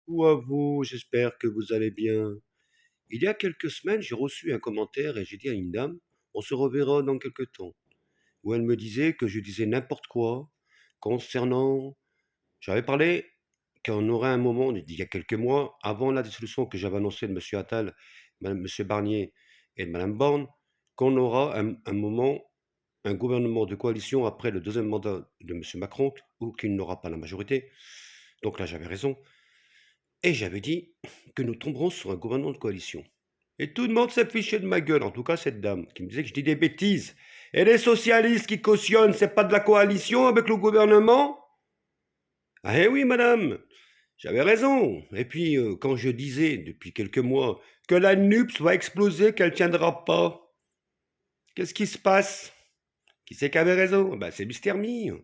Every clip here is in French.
Ou à vous, j'espère que vous allez bien. Il y a quelques semaines, j'ai reçu un commentaire et j'ai dit à une dame, on se reverra dans quelques temps, où elle me disait que je disais n'importe quoi concernant... J'avais parlé qu'on aurait un moment, il y a quelques mois, avant la dissolution que j'avais annoncée de M. Attal, M. Barnier et de Mme Borne, qu'on aura un moment, un gouvernement de coalition après le deuxième mandat de M. Macron, ou qu'il n'aura pas la majorité. Donc là, j'avais raison. Et j'avais dit que nous tomberons sur un gouvernement de coalition. Et tout le monde s'est fiché de ma gueule, en tout cas cette dame, qui me disait que je dis des bêtises. Et les socialistes qui cautionnent, c'est pas de la coalition avec le gouvernement? Ah eh oui, madame, j'avais raison. Et puis, quand je disais, depuis quelques mois, que la NUPS va exploser, qu'elle tiendra pas, qu'est-ce qui se passe? Qui c'est qui avait raison? Ben, c'est Mister Me.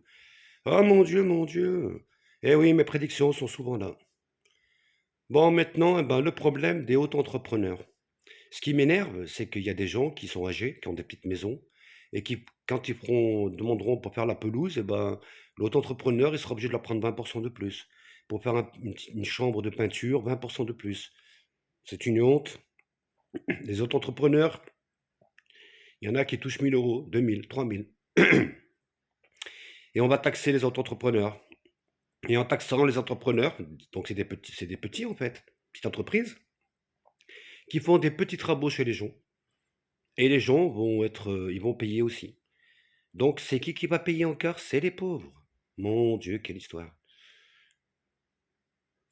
Oh mon Dieu, mon Dieu. Eh oui, mes prédictions sont souvent là. Bon, maintenant, eh ben, le problème des auto-entrepreneurs. Ce qui m'énerve, c'est qu'il y a des gens qui sont âgés, qui ont des petites maisons, et qui, quand ils demanderont pour faire la pelouse, eh ben, l'auto-entrepreneur, il sera obligé de leur prendre 20% de plus. Pour faire une chambre de peinture, 20% de plus. C'est une honte. Les auto-entrepreneurs, il y en a qui touchent 1000 euros, 2000, 3000. Et on va taxer les auto-entrepreneurs. Et en taxant les entrepreneurs, donc c'est des petits en fait, petites entreprises, qui font des petits travaux chez les gens. Et les gens vont ils vont payer aussi. Donc c'est qui va payer encore? C'est les pauvres. Mon Dieu, quelle histoire.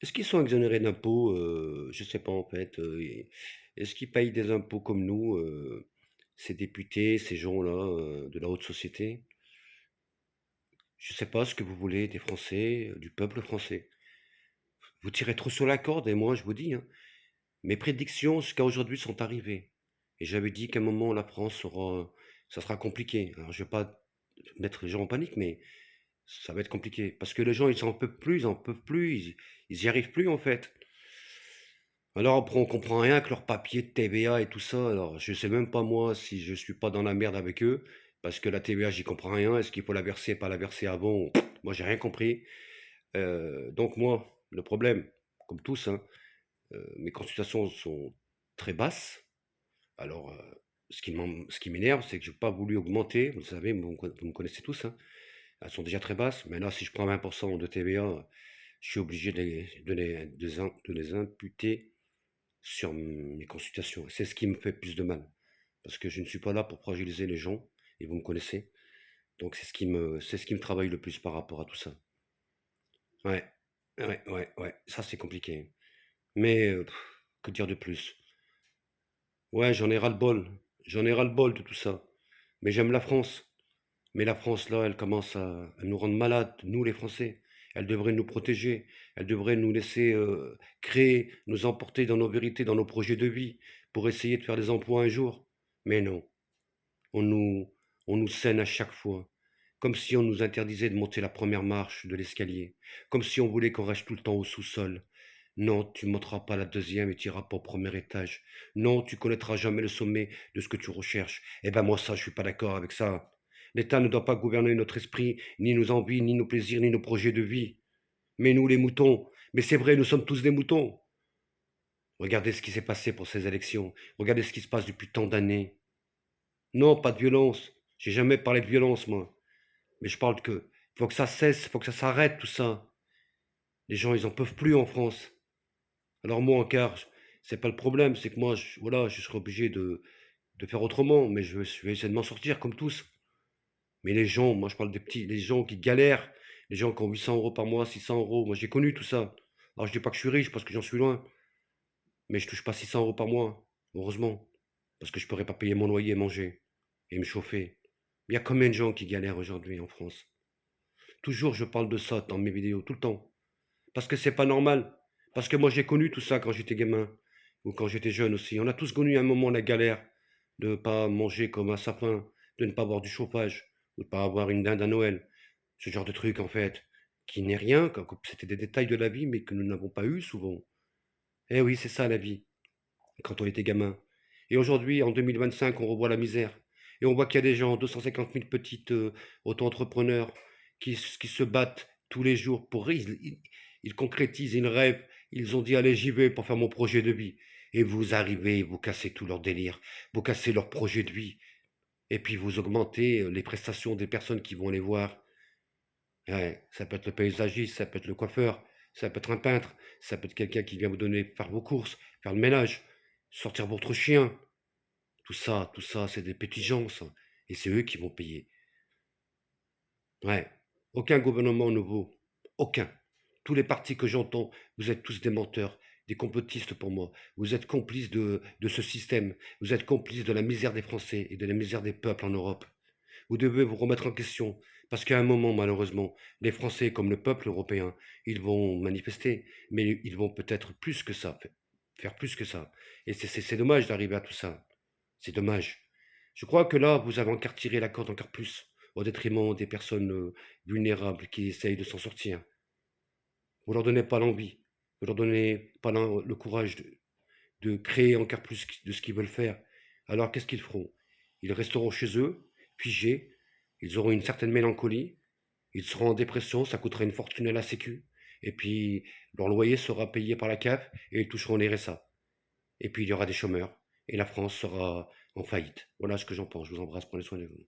Est-ce qu'ils sont exonérés d'impôts? Je sais pas en fait. Est-ce qu'ils payent des impôts comme nous, ces députés, ces gens-là, de la haute société? Je sais pas ce que vous voulez des Français, du peuple français. Vous tirez trop sur la corde et moi je vous dis, hein, mes prédictions jusqu'à aujourd'hui sont arrivées. Et j'avais dit qu'à un moment la France ça sera compliqué. Alors je vais pas mettre les gens en panique, mais ça va être compliqué. Parce que les gens, ils en peuvent plus, ils en peuvent plus, ils y arrivent plus en fait. Alors après, on comprend rien que leurs papiers de TVA et tout ça. Alors je sais même pas moi si je suis pas dans la merde avec eux. Parce que la TVA, j'y comprends rien. Est-ce qu'il faut la verser, pas la verser avant? Moi, j'ai rien compris. Donc moi, le problème, comme tous, hein, mes consultations sont très basses. Alors, ce qui m'énerve, c'est que j'ai pas voulu augmenter. Vous le savez, vous me connaissez tous, hein. Elles sont déjà très basses. Mais là, si je prends 20% de TVA, je suis obligé de les imputer sur mes consultations. C'est ce qui me fait plus de mal. Parce que je ne suis pas là pour fragiliser les gens, et vous me connaissez. Donc c'est ce qui me travaille le plus par rapport à tout ça. Ouais, ouais. Ça, c'est compliqué. Mais que dire de plus? Ouais, j'en ai ras-le-bol. J'en ai ras-le-bol de tout ça. Mais j'aime la France. Mais la France, là, elle commence à nous rendre malades, nous les Français. Elle devrait nous protéger. Elle devrait nous laisser créer, nous emporter dans nos vérités, dans nos projets de vie, pour essayer de faire des emplois un jour. Mais non, on nous, on nous scène à chaque fois. Comme si on nous interdisait de monter la première marche de l'escalier. Comme si on voulait qu'on reste tout le temps au sous-sol. Non, tu ne monteras pas la deuxième et tu iras pas au premier étage. Non, tu connaîtras jamais le sommet de ce que tu recherches. Eh ben moi ça, je suis pas d'accord avec ça. L'État ne doit pas gouverner notre esprit, ni nos envies, ni nos plaisirs, ni nos projets de vie. Mais nous, les moutons, mais c'est vrai, nous sommes tous des moutons. Regardez ce qui s'est passé pour ces élections. Regardez ce qui se passe depuis tant d'années. Non, pas de violence. J'ai jamais parlé de violence, moi. Mais je parle que faut que ça cesse, faut que ça s'arrête, tout ça. Les gens, ils en peuvent plus en France. Alors moi, encore, c'est pas le problème, c'est que moi, voilà, je serai obligé de faire autrement, mais je vais essayer de m'en sortir comme tous. Mais les gens, moi je parle des petits, les gens qui galèrent, les gens qui ont 800 euros par mois, 600 euros, moi j'ai connu tout ça. Alors je dis pas que je suis riche parce que j'en suis loin, mais je touche pas 600 euros par mois, heureusement, parce que je pourrais pas payer mon loyer et manger, et me chauffer. Il y a combien de gens qui galèrent aujourd'hui en France? Toujours je parle de ça dans mes vidéos, tout le temps. Parce que c'est pas normal. Parce que moi j'ai connu tout ça quand j'étais gamin, ou quand j'étais jeune aussi. On a tous connu un moment la galère de ne pas manger comme un sapin, de ne pas avoir du chauffage, ou de ne pas avoir une dinde à Noël. Ce genre de truc en fait, qui n'est rien, c'était des détails de la vie, mais que nous n'avons pas eu souvent. Eh oui, c'est ça la vie, quand on était gamin. Et aujourd'hui, en 2025, on revoit la misère. Et on voit qu'il y a des gens, 250 000 petites auto-entrepreneurs qui se battent tous les jours pour ils concrétisent, ils rêvent, Ils ont dit allez, j'y vais pour faire mon projet de vie. Et vous arrivez, vous cassez tout leur délire, vous cassez leur projet de vie, et puis vous augmentez les prestations des personnes qui vont les voir. Ouais, ça peut être le paysagiste, ça peut être le coiffeur, ça peut être un peintre, ça peut être quelqu'un qui vient vous donner faire vos courses, faire le ménage, sortir votre chien. Tout ça, c'est des petits gens, ça. Et c'est eux qui vont payer. Ouais. Aucun gouvernement nouveau. Aucun. Tous les partis que j'entends, vous êtes tous des menteurs, des complotistes pour moi. Vous êtes complices de ce système. Vous êtes complices de la misère des Français et de la misère des peuples en Europe. Vous devez vous remettre en question. Parce qu'à un moment, malheureusement, les Français, comme le peuple européen, ils vont manifester. Mais ils vont peut-être plus que ça, faire plus que ça. Et c'est dommage d'arriver à tout ça. C'est dommage. Je crois que là, vous avez encore tiré la corde encore plus, au détriment des personnes vulnérables qui essayent de s'en sortir. Vous leur donnez pas l'envie, vous leur donnez pas le courage de créer encore plus de ce qu'ils veulent faire. Alors qu'est-ce qu'ils feront? Ils resteront chez eux, figés, ils auront une certaine mélancolie, ils seront en dépression, ça coûtera une fortune à la sécu, et puis leur loyer sera payé par la CAF et ils toucheront les RSA. Et puis il y aura des chômeurs, et la France sera en faillite. Voilà ce que j'en pense. Je vous embrasse, prenez soin de vous.